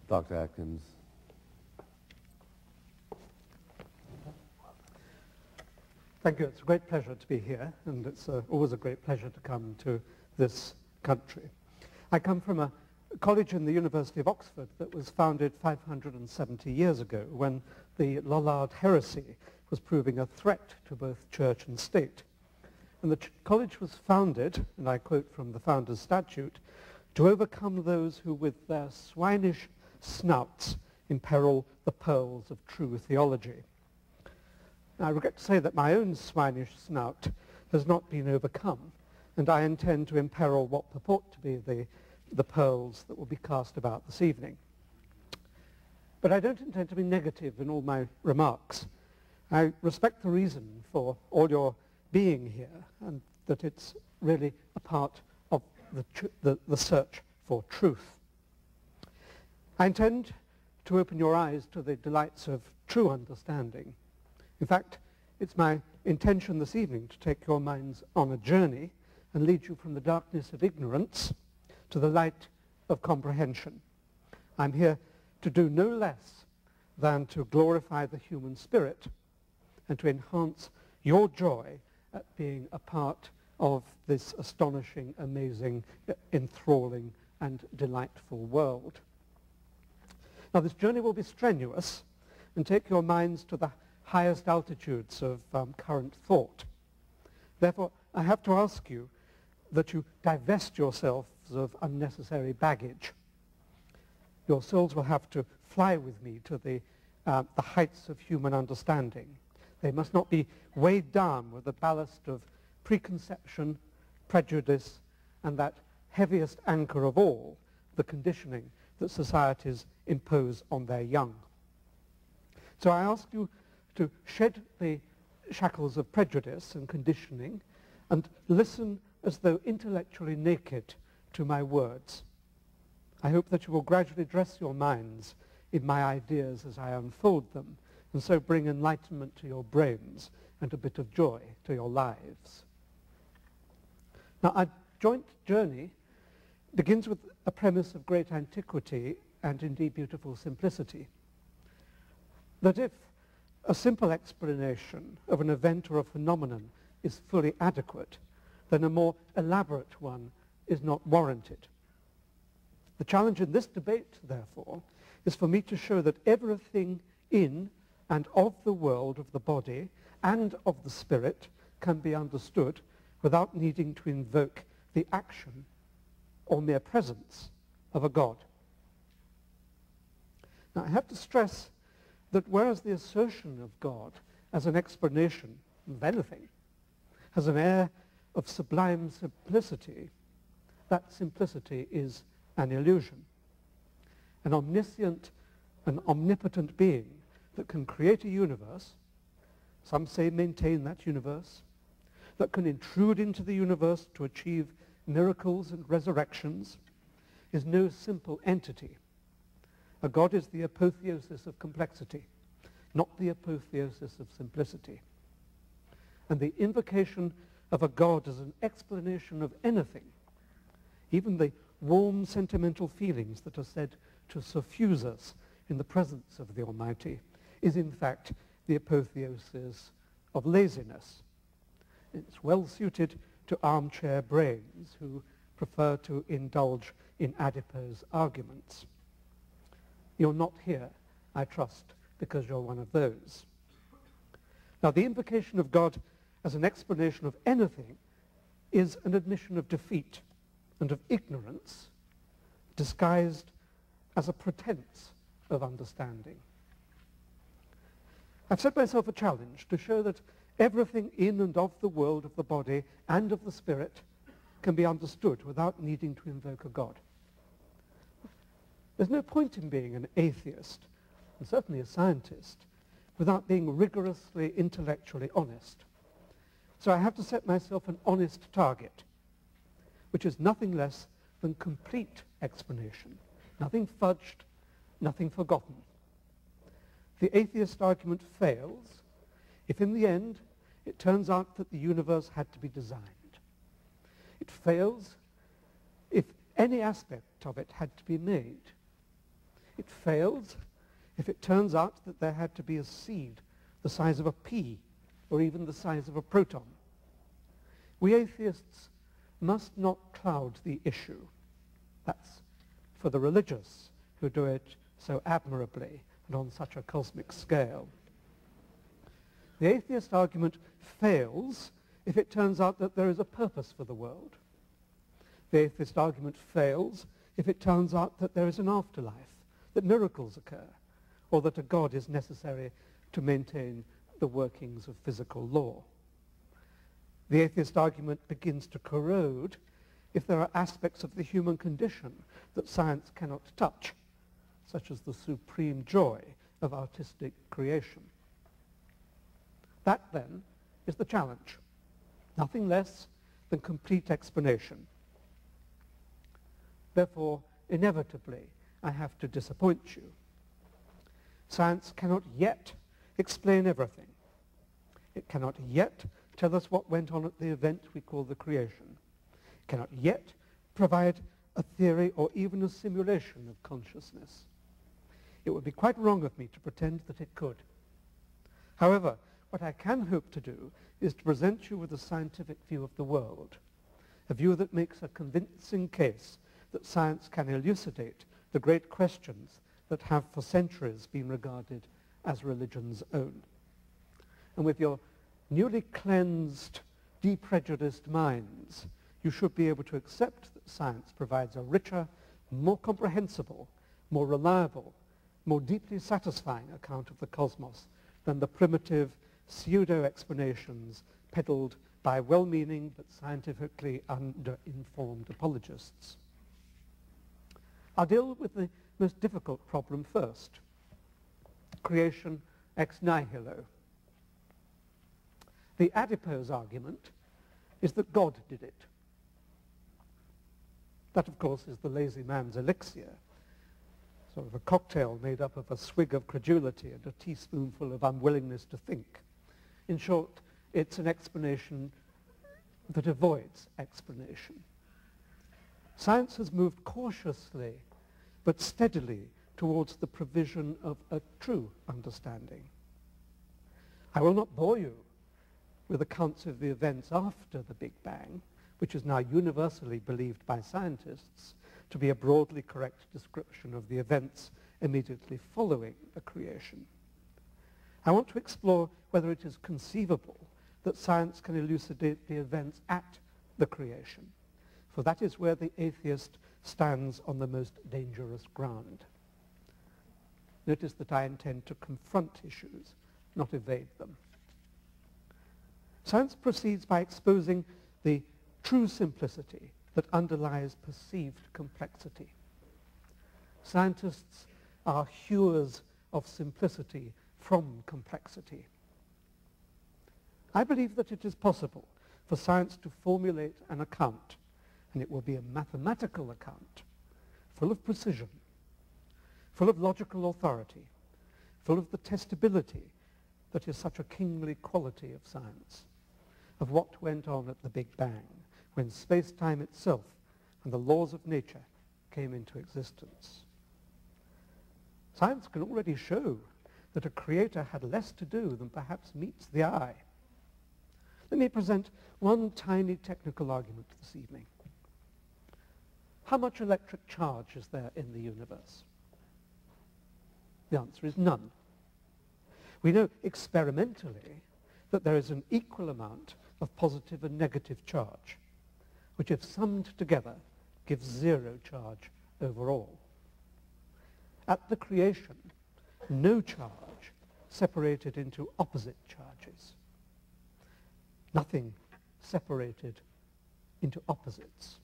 Dr. Atkins. Thank you. It's a great pleasure to be here, and it's always a great pleasure to come to this country. I come from a college in the University of Oxford that was founded 570 years ago when the Lollard heresy was proving a threat to both church and state. And the college was founded, and I quote from the founder's statute, to overcome those who with their swinish snouts imperil the pearls of true theology. Now, I regret to say that my own swinish snout has not been overcome, and I intend to imperil what purport to be the pearls that will be cast about this evening. But I don't intend to be negative in all my remarks. I respect the reason for all your being here, and that it's really a part of the search for truth. I intend to open your eyes to the delights of true understanding. In fact, it's my intention this evening to take your minds on a journey and lead you from the darkness of ignorance to the light of comprehension. I'm here to do no less than to glorify the human spirit and to enhance your joy at being a part of this astonishing, amazing, enthralling, and delightful world. Now, this journey will be strenuous and take your minds to the highest altitudes of current thought. Therefore, I have to ask you that you divest yourselves of unnecessary baggage. Your souls will have to fly with me to the heights of human understanding. They must not be weighed down with the ballast of preconception, prejudice, and that heaviest anchor of all, the conditioning that societies impose on their young. So I ask you to shed the shackles of prejudice and conditioning and listen as though intellectually naked to my words. I hope that you will gradually dress your minds in my ideas as I unfold them, and so bring enlightenment to your brains and a bit of joy to your lives. Now, our joint journey begins with a premise of great antiquity and indeed beautiful simplicity. That if a simple explanation of an event or a phenomenon is fully adequate, then a more elaborate one is not warranted. The challenge in this debate, therefore, is for me to show that everything in and of the world of the body and of the spirit can be understood without needing to invoke the action or mere presence of a God. Now, I have to stress that whereas the assertion of God as an explanation of anything has an air of sublime simplicity, that simplicity is an illusion. An omniscient and omnipotent being that can create a universe, some say maintain that universe, that can intrude into the universe to achieve miracles and resurrections, is no simple entity. A God is the apotheosis of complexity, not the apotheosis of simplicity. And the invocation of a God as an explanation of anything, even the warm sentimental feelings that are said to suffuse us in the presence of the Almighty, is in fact the apotheosis of laziness. It's well suited to armchair brains who prefer to indulge in adipose arguments. You're not here, I trust, because you're one of those. Now, the invocation of God as an explanation of anything is an admission of defeat and of ignorance disguised as a pretense of understanding. I've set myself a challenge to show that everything in and of the world of the body and of the spirit can be understood without needing to invoke a God. There's no point in being an atheist, and certainly a scientist, without being rigorously intellectually honest. So I have to set myself an honest target, which is nothing less than complete explanation, nothing fudged, nothing forgotten. The atheist argument fails if in the end it turns out that the universe had to be designed. It fails if any aspect of it had to be made. It fails if it turns out that there had to be a seed the size of a pea or even the size of a proton. We atheists must not cloud the issue. That's for the religious who do it so admirably and on such a cosmic scale. The atheist argument fails if it turns out that there is a purpose for the world. The atheist argument fails if it turns out that there is an afterlife, that miracles occur, or that a God is necessary to maintain the workings of physical law. The atheist argument begins to corrode if there are aspects of the human condition that science cannot touch, such as the supreme joy of artistic creation. That, then, is the challenge. Nothing less than complete explanation. Therefore, inevitably, I have to disappoint you. Science cannot yet explain everything. It cannot yet tell us what went on at the event we call the creation. It cannot yet provide a theory or even a simulation of consciousness. It would be quite wrong of me to pretend that it could. However, what I can hope to do is to present you with a scientific view of the world, a view that makes a convincing case that science can elucidate the great questions that have for centuries been regarded as religion's own. And with your newly cleansed, deprejudiced minds, you should be able to accept that science provides a richer, more comprehensible, more reliable, more deeply satisfying account of the cosmos than the primitive pseudo-explanations peddled by well-meaning but scientifically under-informed apologists. I'll deal with the most difficult problem first, creation ex nihilo. The adipose argument is that God did it. That, of course, is the lazy man's elixir, sort of a cocktail made up of a swig of credulity and a teaspoonful of unwillingness to think. In short, it's an explanation that avoids explanation. Science has moved cautiously but steadily towards the provision of a true understanding. I will not bore you with accounts of the events after the Big Bang, which is now universally believed by scientists to be a broadly correct description of the events immediately following the creation. I want to explore whether it is conceivable that science can elucidate the events at the creation, for that is where the atheist stands on the most dangerous ground. Notice that I intend to confront issues, not evade them. Science proceeds by exposing the true simplicity that underlies perceived complexity. Scientists are hewers of simplicity from complexity. I believe that it is possible for science to formulate an account, and it will be a mathematical account, full of precision, full of logical authority, full of the testability that is such a kingly quality of science, of what went on at the Big Bang, when space-time itself and the laws of nature came into existence. Science can already show that a creator had less to do than perhaps meets the eye. Let me present one tiny technical argument this evening. How much electric charge is there in the universe? The answer is none. We know experimentally that there is an equal amount of positive and negative charge, which if summed together gives zero charge overall. At the creation, no charge separated into opposite charges. Nothing separated into opposites.